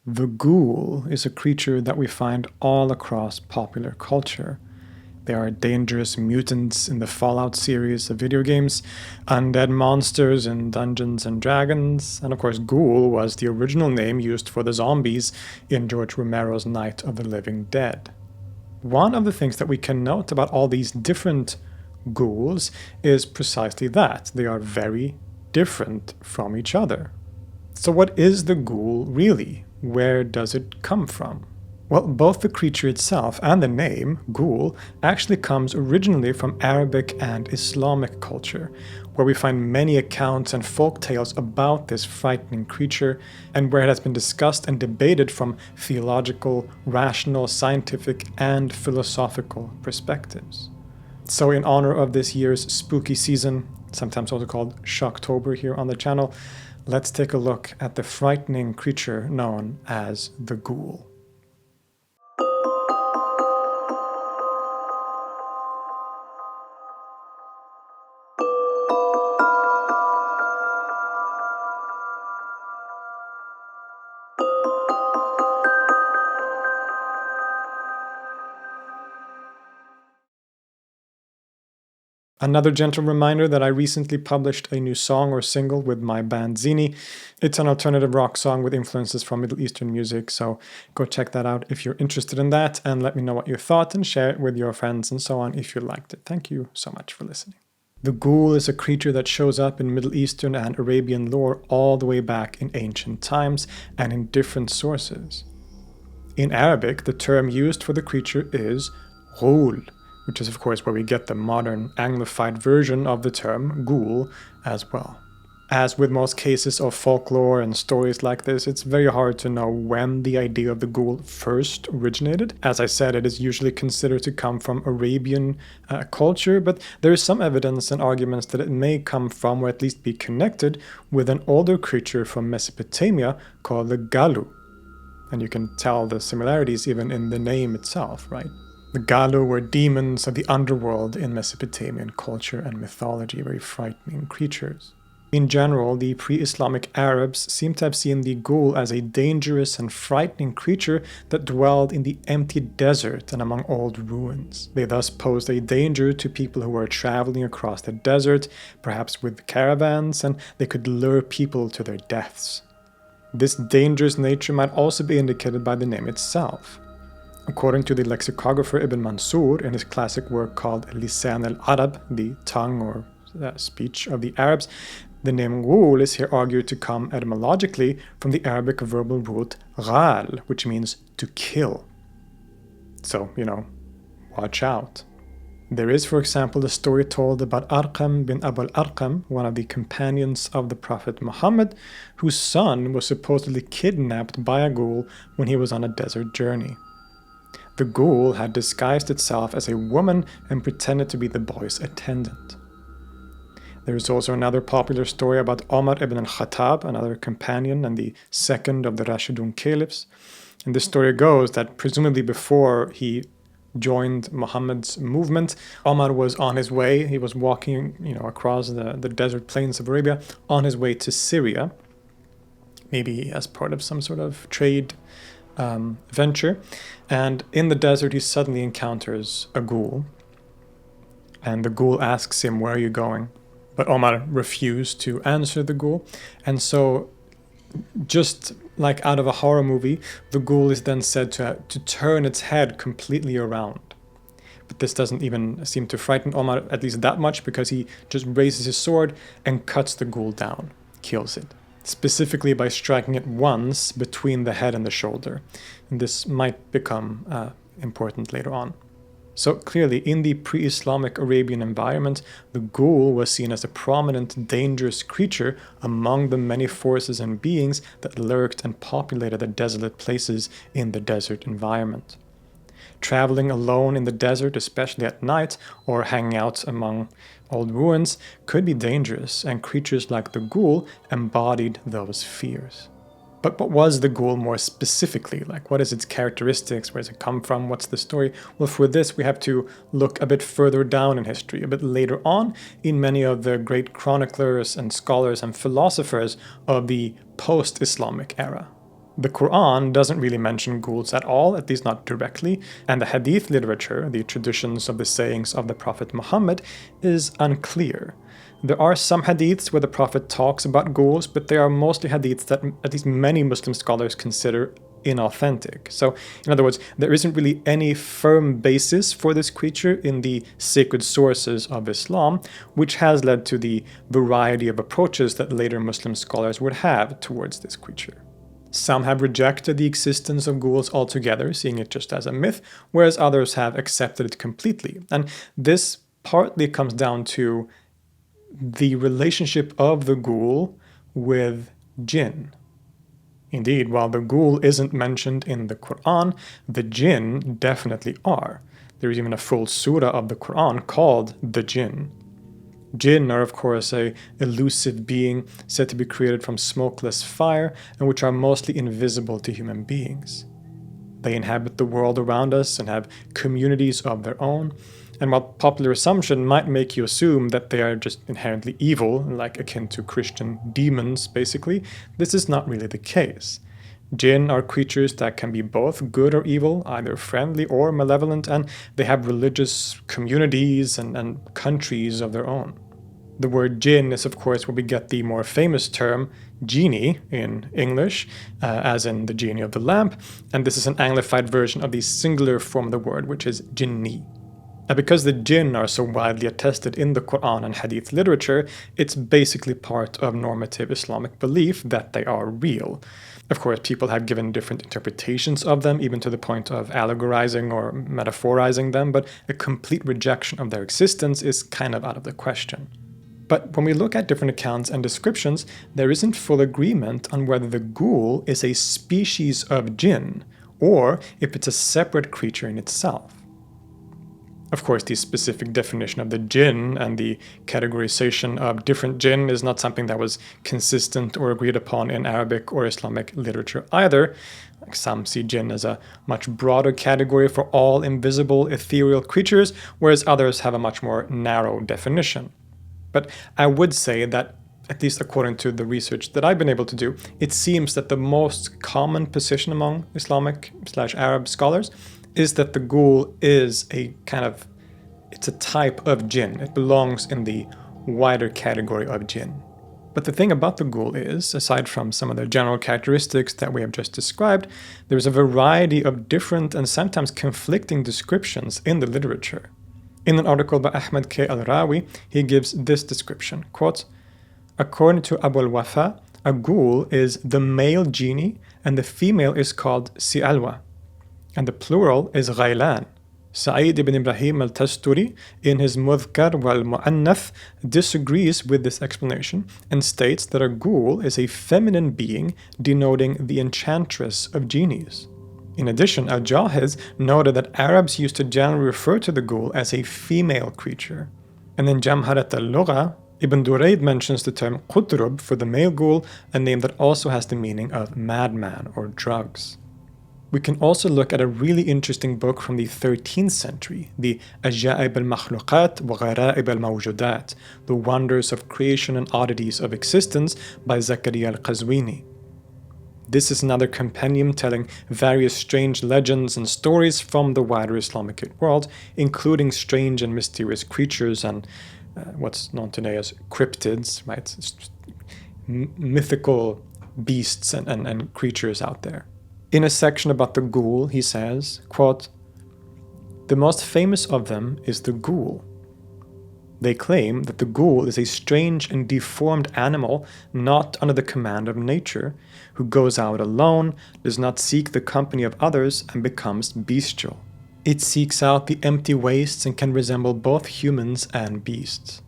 The ghoul is a creature that we find all across popular culture. They are dangerous mutants in the Fallout series of video games, undead monsters in Dungeons and Dragons, and of course Ghoul was the original name used for the zombies in George Romero's Night of the Living Dead. One of the things that we can note about all these different ghouls is precisely that. They are very different from each other. So what is the ghoul really? Where does it come from? Well, both the creature itself and the name, ghoul, actually comes originally from Arabic and Islamic culture, where we find many accounts and folk tales about this frightening creature, and where it has been discussed and debated from theological, rational, scientific, and philosophical perspectives. So in honor of this year's spooky season, sometimes also called Shocktober here on the channel, let's take a look at the frightening creature known as the ghoul. Another gentle reminder that I recently published a new song or single with my band Genies. It's an alternative rock song with influences from Middle Eastern music, so go check that out if you're interested in that, and let me know what you thought and share it with your friends and so on if you liked it. Thank you so much for listening. The ghoul is a creature that shows up in Middle Eastern and Arabian lore all the way back in ancient times and in different sources. In Arabic, the term used for the creature is ghoul, which is of course where we get the modern Anglified version of the term ghoul as well. As with most cases of folklore and stories like this, it's very hard to know when the idea of the ghoul first originated. As I said, it is usually considered to come from Arabian culture, but there is some evidence and arguments that it may come from, or at least be connected, with an older creature from Mesopotamia called the Galu. And you can tell the similarities even in the name itself, right? The Galu were demons of the underworld in Mesopotamian culture and mythology, very frightening creatures. In general, the pre-Islamic Arabs seem to have seen the ghoul as a dangerous and frightening creature that dwelled in the empty desert and among old ruins. They thus posed a danger to people who were traveling across the desert, perhaps with caravans, and they could lure people to their deaths. This dangerous nature might also be indicated by the name itself. According to the lexicographer Ibn Mansur in his classic work called Lisan al-Arab, the tongue or speech of the Arabs, the name ghoul is here argued to come etymologically from the Arabic verbal root ghal, which means to kill. So, watch out. There is, for example, a story told about Arqam bin Abu al-Arqam, one of the companions of the Prophet Muhammad, whose son was supposedly kidnapped by a ghoul when he was on a desert journey. The ghoul had disguised itself as a woman and pretended to be the boy's attendant. There is also another popular story about Omar ibn al-Khattab, another companion and the second of the Rashidun caliphs. And this story goes that presumably before he joined Muhammad's movement, Omar was on his way. He was walking, across the desert plains of Arabia on his way to Syria, maybe as part of some sort of trade venture. And in the desert, he suddenly encounters a ghoul. And the ghoul asks him, "Where are you going?" But Omar refused to answer the ghoul. And so, just like out of a horror movie, the ghoul is then said to turn its head completely around. But this doesn't even seem to frighten Omar at least that much, because he just raises his sword and cuts the ghoul down, kills it, specifically by striking it once between the head and the shoulder. And this might become important later on. So clearly, in the pre-Islamic Arabian environment, the ghoul was seen as a prominent, dangerous creature among the many forces and beings that lurked and populated the desolate places in the desert environment. Traveling alone in the desert, especially at night, or hanging out among old ruins, could be dangerous, and creatures like the ghoul embodied those fears. But what was the ghoul more specifically? Like, what is its characteristics? Where does it come from? What's the story? Well, for this, we have to look a bit further down in history, a bit later on in many of the great chroniclers and scholars and philosophers of the post-Islamic era. The Quran doesn't really mention ghouls at all, at least not directly, and the hadith literature, the traditions of the sayings of the Prophet Muhammad, is unclear. There are some hadiths where the Prophet talks about ghouls, but they are mostly hadiths that at least many Muslim scholars consider inauthentic. So, in other words, there isn't really any firm basis for this creature in the sacred sources of Islam, which has led to the variety of approaches that later Muslim scholars would have towards this creature. Some have rejected the existence of ghouls altogether, seeing it just as a myth, whereas others have accepted it completely. And this partly comes down to the relationship of the ghoul with jinn. Indeed, while the ghoul isn't mentioned in the Quran, the jinn definitely are. There is even a full surah of the Quran called the Jinn. Jinn are, of course, a elusive being said to be created from smokeless fire and which are mostly invisible to human beings. They inhabit the world around us and have communities of their own, and while popular assumption might make you assume that they are just inherently evil, like akin to Christian demons basically, this is not really the case. Jinn are creatures that can be both good or evil, either friendly or malevolent, and they have religious communities and countries of their own. The word jinn is, of course, where we get the more famous term genie in English, as in the genie of the lamp, and this is an anglified version of the singular form of the word, which is jinni. Now, because the jinn are so widely attested in the Quran and Hadith literature, it's basically part of normative Islamic belief that they are real. Of course, people have given different interpretations of them, even to the point of allegorizing or metaphorizing them, but a complete rejection of their existence is kind of out of the question. But when we look at different accounts and descriptions, there isn't full agreement on whether the ghoul is a species of jinn, or if it's a separate creature in itself. Of course, the specific definition of the jinn and the categorization of different jinn is not something that was consistent or agreed upon in Arabic or Islamic literature either. Some see jinn as a much broader category for all invisible, ethereal creatures, whereas others have a much more narrow definition. But I would say that, at least according to the research that I've been able to do, it seems that the most common position among Islamic/Arab scholars is that the ghoul is it's a type of jinn. It belongs in the wider category of jinn. But the thing about the ghoul is, aside from some of the general characteristics that we have just described, there's a variety of different and sometimes conflicting descriptions in the literature. In an article by Ahmed Al-Rawi, he gives this description, quote, "According to Abu al-Wafa, a ghoul is the male genie and the female is called Si'alwa, and the plural is Ghailan." Sa'id ibn Ibrahim al-Tasturi, in his Mudhkar wal-Mu'annath, disagrees with this explanation and states that a ghoul is a feminine being denoting the enchantress of genies. In addition, Al-Jahiz noted that Arabs used to generally refer to the ghoul as a female creature. And in Jamharat al-Lugha, Ibn Durayd mentions the term Qutrub for the male ghoul, a name that also has the meaning of madman or drugs. We can also look at a really interesting book from the 13th century, the Ajaib al-Makhluqat wa Gharaib al-Mawjudat, The Wonders of Creation and Oddities of Existence by Zakaria al-Qazwini. This is another compendium telling various strange legends and stories from the wider Islamicate world, including strange and mysterious creatures and what's known today as cryptids, right? Mythical beasts and creatures out there. In a section about the ghoul, he says, quote, "The most famous of them is the ghoul. They claim that the ghoul is a strange and deformed animal not under the command of nature, who goes out alone, does not seek the company of others, and becomes bestial. It seeks out the empty wastes and can resemble both humans and beasts.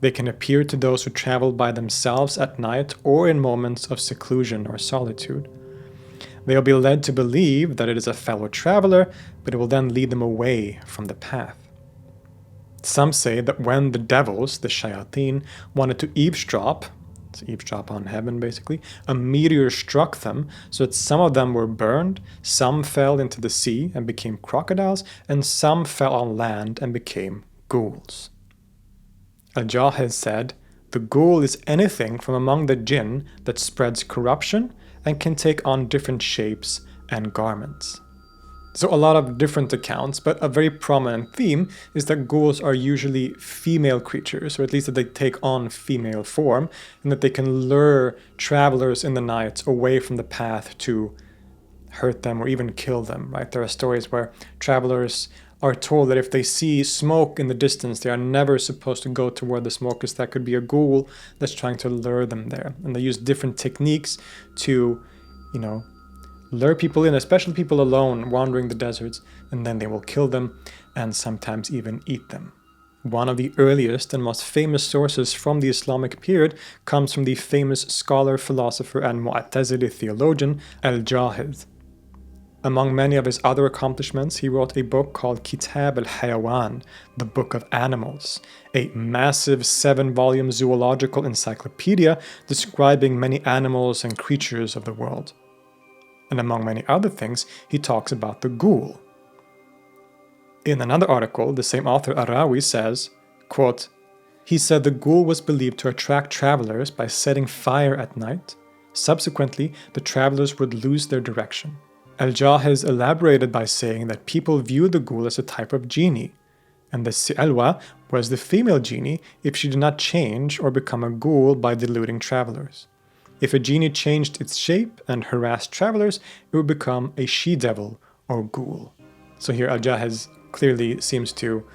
They can appear to those who travel by themselves at night or in moments of seclusion or solitude. They will be led to believe that it is a fellow traveler, but it will then lead them away from the path. Some say that when the devils, the shayateen, wanted to eavesdrop on heaven basically, a meteor struck them so that some of them were burned, some fell into the sea and became crocodiles, and some fell on land and became ghouls." Al-Jahiz said, "The ghoul is anything from among the jinn that spreads corruption and can take on different shapes and garments. So a lot of different accounts, but a very prominent theme is that ghouls are usually female creatures, or at least that they take on female form, and that they can lure travelers in the night away from the path to hurt them or even kill them, right? There are stories where travelers are told that if they see smoke in the distance, they are never supposed to go toward the smoke, because that could be a ghoul that's trying to lure them there. And they use different techniques to, lure people in, especially people alone wandering the deserts, and then they will kill them and sometimes even eat them. One of the earliest and most famous sources from the Islamic period comes from the famous scholar, philosopher, and Mu'tazili theologian Al-Jahiz. Among many of his other accomplishments, he wrote a book called Kitab al-Hayawan, the Book of Animals, a massive 7-volume zoological encyclopedia describing many animals and creatures of the world. And among many other things, he talks about the ghoul. In another article, the same author Al-Rawi says, quote, he said the ghoul was believed to attract travelers by setting fire at night. Subsequently, the travelers would lose their direction. Al-Jahiz elaborated by saying that people viewed the ghoul as a type of genie, and the Si'alwa was the female genie if she did not change or become a ghoul by deluding travelers. If a genie changed its shape and harassed travelers, it would become a she-devil or ghoul. So here Al-Jahiz clearly seems to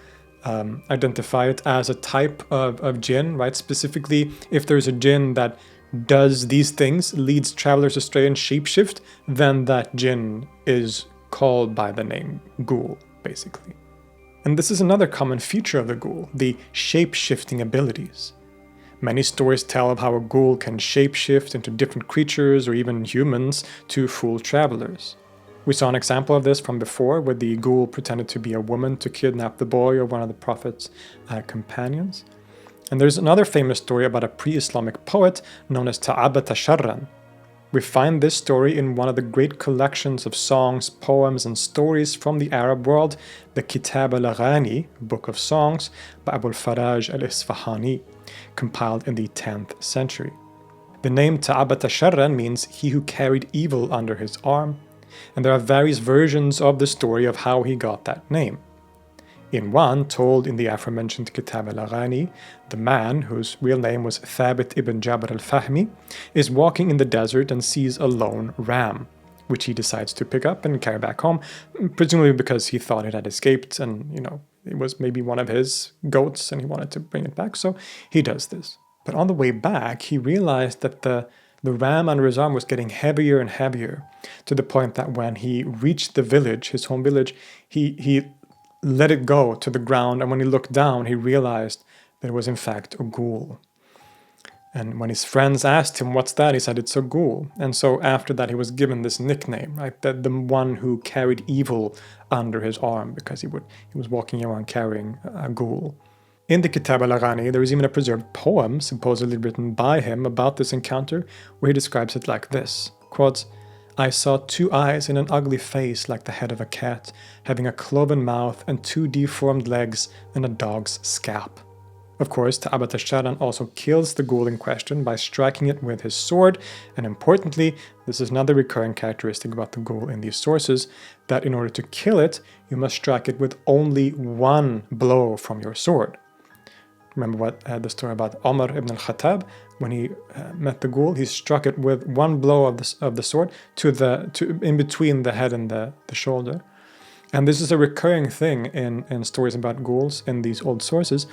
identify it as a type of jinn, right? Specifically, if there's a jinn that does these things, leads travelers astray and shapeshift, then that jinn is called by the name ghoul, basically. And this is another common feature of the ghoul, the shape-shifting abilities. Many stories tell of how a ghoul can shapeshift into different creatures or even humans to fool travelers. We saw an example of this from before, where the ghoul pretended to be a woman to kidnap the boy or one of the prophet's companions. And there's another famous story about a pre-Islamic poet known as Ta'abata Sharran. We find this story in one of the great collections of songs, poems, and stories from the Arab world, the Kitab al-Aghani, Book of Songs, by Abu al-Faraj al-Isfahani, compiled in the 10th century. The name Ta'abata Sharran means he who carried evil under his arm, and there are various versions of the story of how he got that name. In one, told in the aforementioned Kitab al-Aghani, the man, whose real name was Thabit ibn Jabr al-Fahmi, is walking in the desert and sees a lone ram, which he decides to pick up and carry back home, presumably because he thought it had escaped and, it was maybe one of his goats and he wanted to bring it back, so he does this. But on the way back, he realized that the ram under his arm was getting heavier and heavier, to the point that when he reached the village, his home village, he let it go to the ground, and when he looked down, he realized that it was in fact a ghoul. And when his friends asked him, what's that? He said, it's a ghoul. And so after that, he was given this nickname, right? The one who carried evil under his arm, because he was walking around carrying a ghoul. In the Kitab al-Aghani, there is even a preserved poem, supposedly written by him, about this encounter, where he describes it like this, quote, I saw 2 eyes in an ugly face like the head of a cat, having a cloven mouth and 2 deformed legs and a dog's scalp. Of course, Ta'abata Sharran also kills the ghoul in question by striking it with his sword, and importantly, this is another recurring characteristic about the ghoul in these sources, that in order to kill it, you must strike it with only 1 blow from your sword. Remember what the story about Umar ibn al-Khattab, when he met the ghoul, he struck it with 1 blow of the sword to in between the head and the shoulder. And this is a recurring thing in stories about ghouls in these old sources,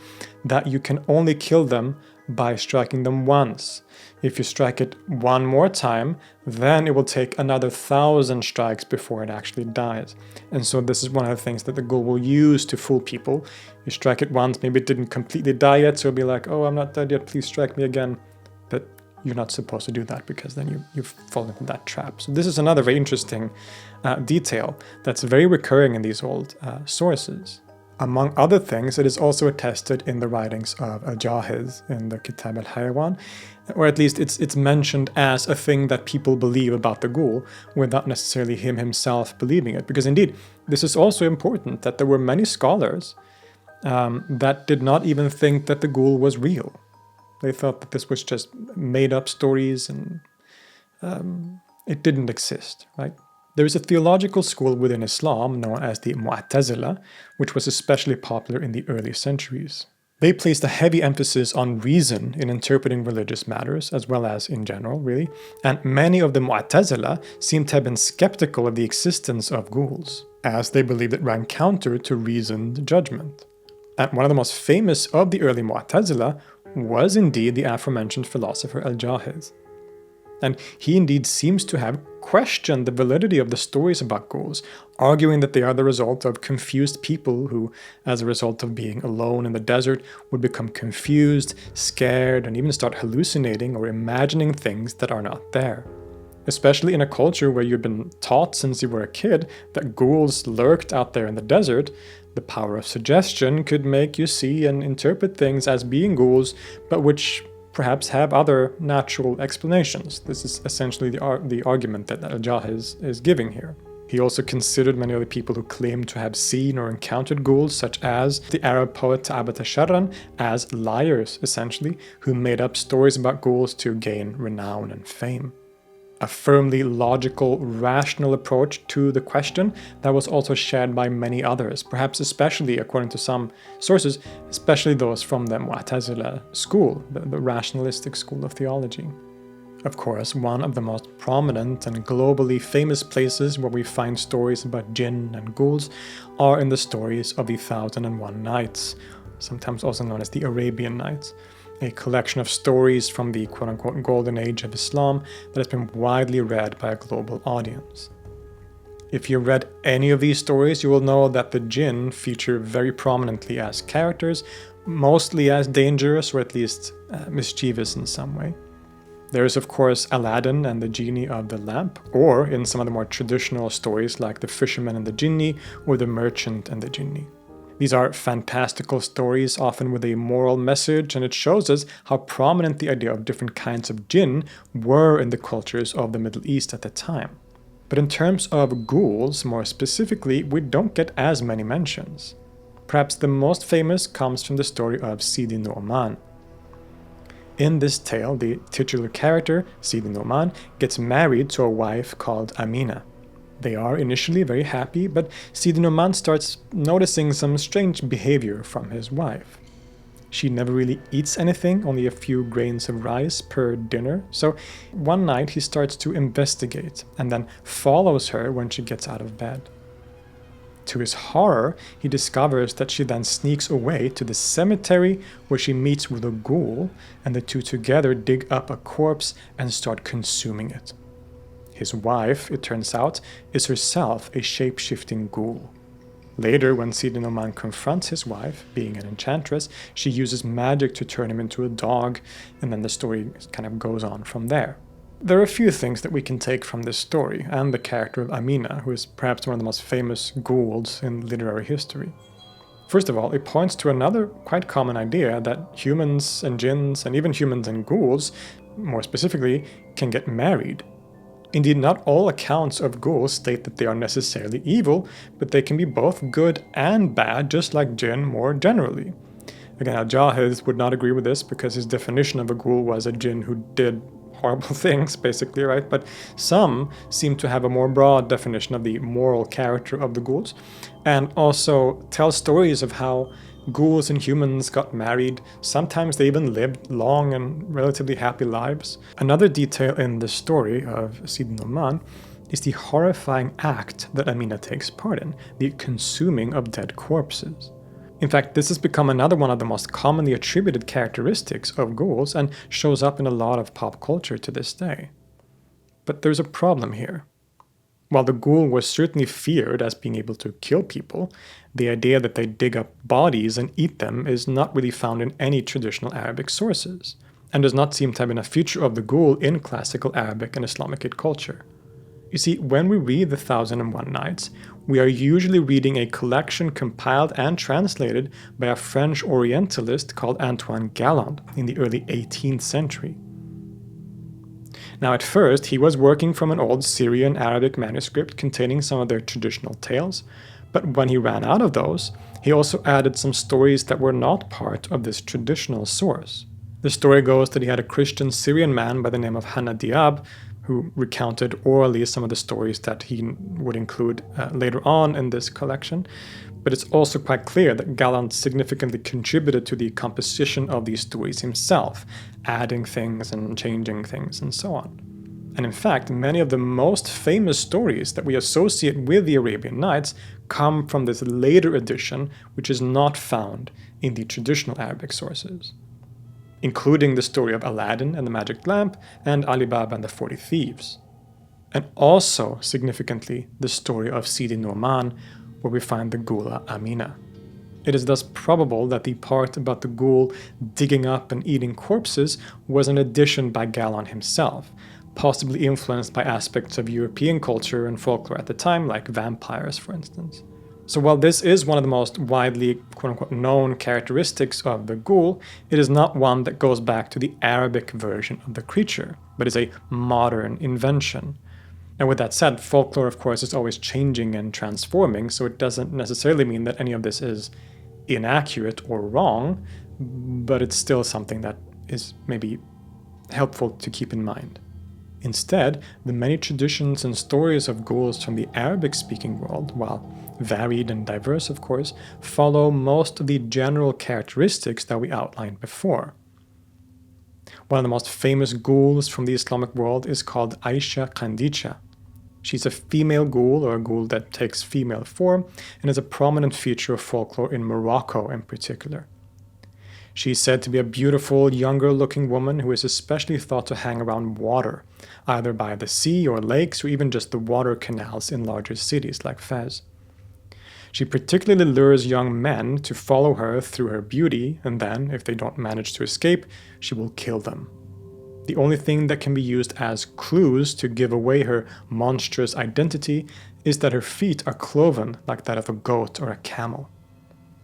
that you can only kill them by striking them once. If you strike it 1 more time, then it will take another 1,000 strikes before it actually dies. And so this is one of the things that the ghoul will use to fool people. You strike it once, maybe it didn't completely die yet, so it'll be like, oh, I'm not dead yet, please strike me again. But you're not supposed to do that, because then you fall into that trap. So this is another very interesting detail that's very recurring in these old sources. Among other things, it is also attested in the writings of Al-Jahiz in the Kitab al-Hayawan, or at least it's mentioned as a thing that people believe about the ghoul, without necessarily him himself believing it. Because indeed, this is also important, that there were many scholars that did not even think that the ghoul was real. They thought that this was just made up stories and It didn't exist, right? There is a theological school within Islam known as the Mu'tazila, which was especially popular in the early centuries. They placed a heavy emphasis on reason in interpreting religious matters, as well as in general, really, and many of the Mu'tazila seem to have been skeptical of the existence of ghouls, as they believed it ran counter to reasoned judgment. And one of the most famous of the early Mu'tazila was indeed the aforementioned philosopher Al-Jahiz. And he indeed seems to have questioned the validity of the stories about ghouls, arguing that they are the result of confused people who, as a result of being alone in the desert, would become confused, scared, and even start hallucinating or imagining things that are not there. Especially in a culture where you've been taught since you were a kid that ghouls lurked out there in the desert, the power of suggestion could make you see and interpret things as being ghouls, but which perhaps have other natural explanations. This is essentially the argument that Al-Jahiz is giving here. He also considered many other people who claimed to have seen or encountered ghouls, such as the Arab poet Ta'abat Sharran, as liars, essentially, who made up stories about ghouls to gain renown and fame. A firmly logical, rational approach to the question that was also shared by many others, perhaps especially, according to some sources, especially those from the Mu'tazila school, the rationalistic school of theology. Of course, one of the most prominent and globally famous places where we find stories about Jinn and ghouls are in the stories of the 1001 Nights, sometimes also known as the Arabian Nights, a collection of stories from the quote-unquote golden age of Islam that has been widely read by a global audience. If you read any of these stories, you will know that the Jinn feature very prominently as characters, mostly as dangerous or at least mischievous in some way. There is of course Aladdin and the Genie of the Lamp, or in some of the more traditional stories like the Fisherman and the Jinni or the Merchant and the Jinni. These are fantastical stories, often with a moral message, and it shows us how prominent the idea of different kinds of jinn were in the cultures of the Middle East at the time. But in terms of ghouls, more specifically, we don't get as many mentions. Perhaps the most famous comes from the story of Sidi Nu'man. In this tale, the titular character, Sidi Nu'man, gets married to a wife called Amina. They are initially very happy, but Sidi Nu'man starts noticing some strange behavior from his wife. She never really eats anything, only a few grains of rice per dinner, so one night he starts to investigate and then follows her when she gets out of bed. To his horror, he discovers that she then sneaks away to the cemetery where she meets with a ghoul, and the two together dig up a corpse and start consuming it. His wife, it turns out, is herself a shape-shifting ghoul. Later, when Sidi Nu'man confronts his wife, being an enchantress, she uses magic to turn him into a dog, and then the story kind of goes on from there. There are a few things that we can take from this story, and the character of Amina, who is perhaps one of the most famous ghouls in literary history. First of all, it points to another quite common idea that humans and jinns, and even humans and ghouls, more specifically, can get married. Indeed, not all accounts of ghouls state that they are necessarily evil, but they can be both good and bad, just like jinn more generally. Again, Al-Jahiz would not agree with this because his definition of a ghoul was a jinn who did horrible things, basically, right? But some seem to have a more broad definition of the moral character of the ghouls, and also tell stories of how ghouls and humans got married. Sometimes they even lived long and relatively happy lives. Another detail in the story of Sidi Nu'man is the horrifying act that Amina takes part in, the consuming of dead corpses. In fact, this has become another one of the most commonly attributed characteristics of ghouls and shows up in a lot of pop culture to this day. But there's a problem here. While the ghoul was certainly feared as being able to kill people, the idea that they dig up bodies and eat them is not really found in any traditional Arabic sources, and does not seem to have been a feature of the ghoul in classical Arabic and Islamicate culture. You see, when we read the 1001 Nights, we are usually reading a collection compiled and translated by a French Orientalist called Antoine Galland in the early 18th century. Now, at first, he was working from an old Syrian Arabic manuscript containing some of their traditional tales, but when he ran out of those, he also added some stories that were not part of this traditional source. The story goes that he had a Christian Syrian man by the name of Hanna Diab, who recounted orally some of the stories that he would include later on in this collection. But it's also quite clear that Galland significantly contributed to the composition of these stories himself, adding things and changing things and so on. And in fact, many of the most famous stories that we associate with the Arabian Nights come from this later edition, which is not found in the traditional Arabic sources, including the story of Aladdin and the Magic Lamp and Ali Baba and the 40 Thieves. And also, significantly, the story of Sidi Nu'man, where we find the Ghula Amina. It is thus probable that the part about the ghoul digging up and eating corpses was an addition by Galland himself, possibly influenced by aspects of European culture and folklore at the time, like vampires, for instance. So while this is one of the most widely, quote-unquote, known characteristics of the ghoul, it is not one that goes back to the Arabic version of the creature, but is a modern invention. And with that said, folklore, of course, is always changing and transforming, so it doesn't necessarily mean that any of this is inaccurate or wrong, but it's still something that is maybe helpful to keep in mind. Instead, the many traditions and stories of ghouls from the Arabic-speaking world, while varied and diverse of course, follow most of the general characteristics that we outlined before. One of the most famous ghouls from the Islamic world is called Aisha Khandicha. She's a female ghoul, or a ghoul that takes female form, and is a prominent feature of folklore in Morocco in particular. She's said to be a beautiful, younger-looking woman who is especially thought to hang around water, either by the sea or lakes, or even just the water canals in larger cities like Fez. She particularly lures young men to follow her through her beauty, and then, if they don't manage to escape, she will kill them. The only thing that can be used as clues to give away her monstrous identity is that her feet are cloven like that of a goat or a camel.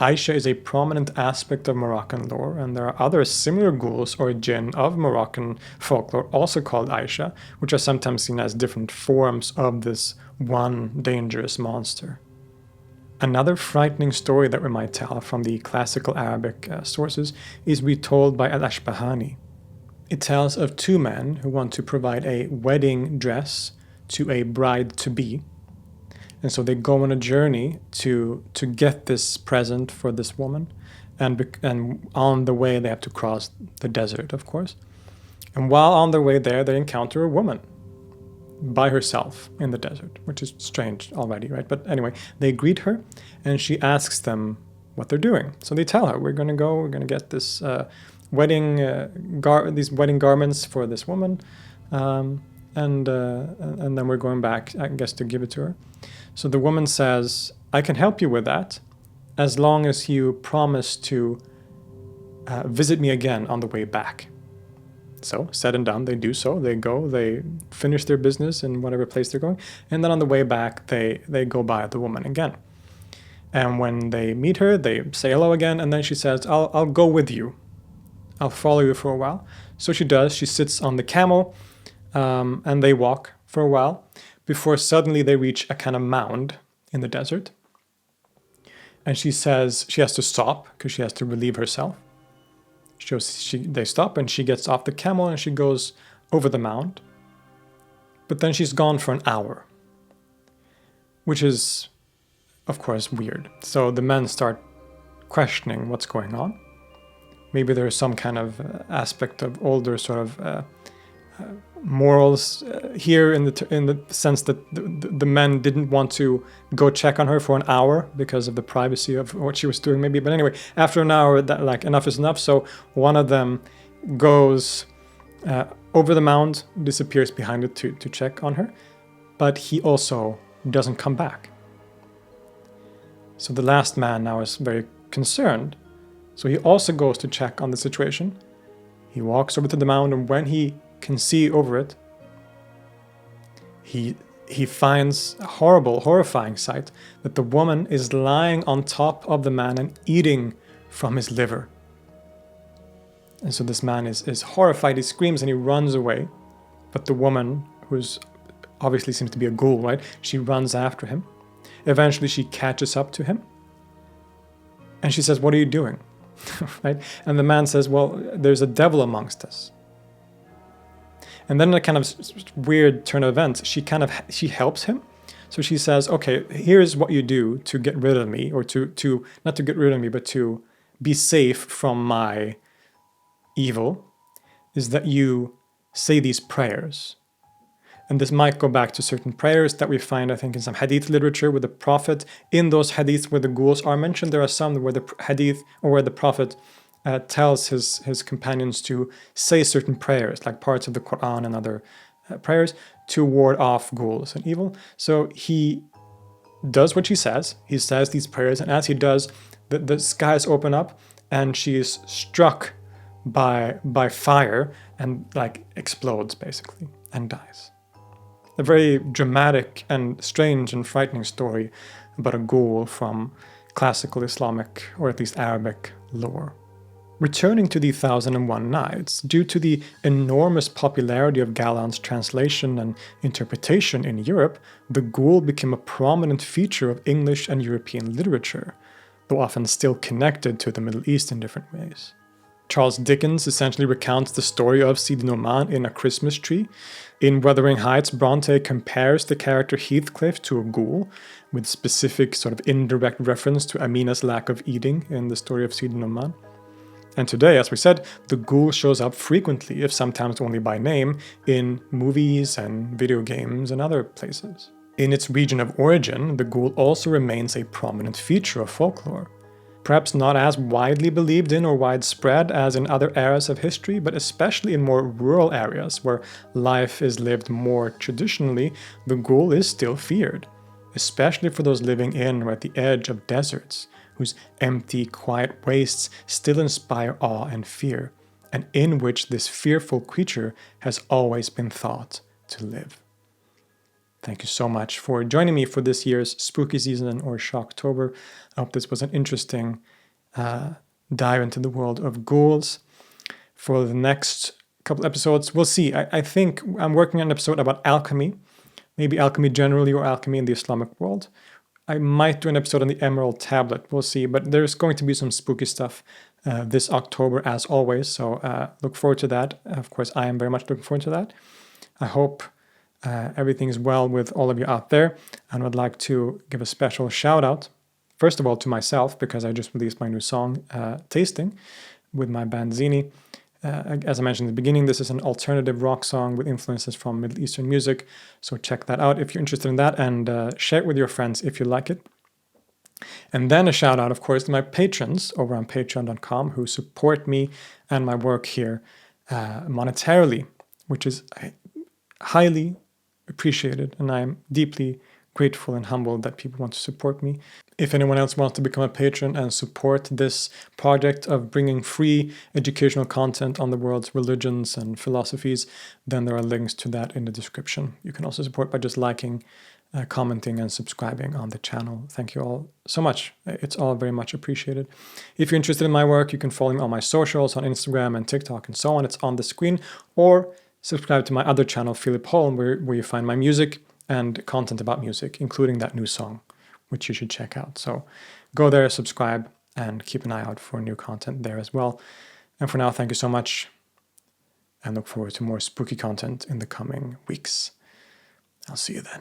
Aisha is a prominent aspect of Moroccan lore, and there are other similar ghouls or jinn of Moroccan folklore also called Aisha, which are sometimes seen as different forms of this one dangerous monster. Another frightening story that we might tell from the classical Arabic sources is retold by Al-Ashbahani. It tells of two men who want to provide a wedding dress to a bride-to-be. And so they go on a journey to get this present for this woman. And on the way, they have to cross the desert, of course. And while on their way there, they encounter a woman by herself in the desert, which is strange already, right? But anyway, they greet her, and she asks them what they're doing. So they tell her, we're going to get this these wedding garments for this woman, and then we're going back, I guess, to give it to her. So the woman says, I can help you with that, as long as you promise to visit me again on the way back. So, said and done, they do so. They go, they finish their business in whatever place they're going, and then on the way back, they go by the woman again. And when they meet her, they say hello again, and then she says, I'll go with you. I'll follow you for a while. So she does. She sits on the camel, and they walk for a while, before suddenly they reach a kind of mound in the desert. And she says she has to stop, because she has to relieve herself. They stop, and she gets off the camel, and she goes over the mound. But then she's gone for an hour, which is, of course, weird. So the men start questioning what's going on. Maybe there's some kind of aspect of older sort of morals here in the sense that the men didn't want to go check on her for an hour because of the privacy of what she was doing, maybe. But anyway, after an hour, that like enough is enough. So one of them goes over the mound, disappears behind it to check on her, but he also doesn't come back. So the last man now is very concerned. So he also goes to check on the situation. He walks over to the mound, and when he can see over it, he finds a horrifying sight that the woman is lying on top of the man and eating from his liver. And so this man is horrified. He screams and he runs away. But the woman, who's obviously seems to be a ghoul, right? She runs after him. Eventually she catches up to him. And she says, what are you doing? Right? And the man says, well, there's a devil amongst us. And then in a kind of weird turn of events, she helps him. So she says, okay, here's what you do to get rid of me, or to not to get rid of me, but to be safe from my evil, is that you say these prayers. And this might go back to certain prayers that we find, I think, in some hadith literature with the Prophet. In those hadiths where the ghouls are mentioned, there are some where the hadith, or where the Prophet tells his companions to say certain prayers, like parts of the Quran and other prayers, to ward off ghouls and evil. So he does what she says. He says these prayers, and as he does, the skies open up, and she is struck by fire and like explodes basically and dies. A very dramatic and strange and frightening story about a ghoul from classical Islamic, or at least Arabic, lore. Returning to the 1001 Nights, due to the enormous popularity of Galland's translation and interpretation in Europe, the ghoul became a prominent feature of English and European literature, though often still connected to the Middle East in different ways. Charles Dickens essentially recounts the story of Sidi Nouman in A Christmas Tree. In Wuthering Heights, Bronte compares the character Heathcliff to a ghoul, with specific sort of indirect reference to Amina's lack of eating in the story of Sidi Nouman. And today, as we said, the ghoul shows up frequently, if sometimes only by name, in movies and video games and other places. In its region of origin, the ghoul also remains a prominent feature of folklore. Perhaps not as widely believed in or widespread as in other eras of history, but especially in more rural areas where life is lived more traditionally, the ghoul is still feared, especially for those living in or at the edge of deserts, whose empty, quiet wastes still inspire awe and fear, and in which this fearful creature has always been thought to live. Thank you so much for joining me for this year's spooky season, or Shocktober. I hope this was an interesting dive into the world of ghouls. For the next couple episodes, we'll see. I think I'm working on an episode about alchemy, maybe alchemy generally or alchemy in the Islamic world. I might do an episode on the Emerald Tablet, we'll see, but there's going to be some spooky stuff this October as always, so look forward to that. Of course, I am very much looking forward to that. I hope everything is well with all of you out there, and would like to give a special shout out, first of all, to myself, because I just released my new song, Tasting, with my band Genies. As I mentioned in the beginning, this is an alternative rock song with influences from Middle Eastern music, so check that out if you're interested in that, and share it with your friends if you like it. And then a shout out, of course, to my patrons over on patreon.com who support me and my work here monetarily, which is highly appreciated, and I'm deeply grateful and humbled that people want to support me. If anyone else wants to become a patron and support this project of bringing free educational content on the world's religions and philosophies, then there are links to that in the description. You can also support by just liking, commenting, and subscribing on the channel. Thank you all so much. It's all very much appreciated. If you're interested in my work, you can follow me on my socials, on Instagram and TikTok and so on. It's on the screen. Or subscribe to my other channel, Philip Holm, where you find my music and content about music, including that new song, which you should check out. So go there, subscribe, and keep an eye out for new content there as well. And for now, thank you so much, and look forward to more spooky content in the coming weeks. I'll see you then.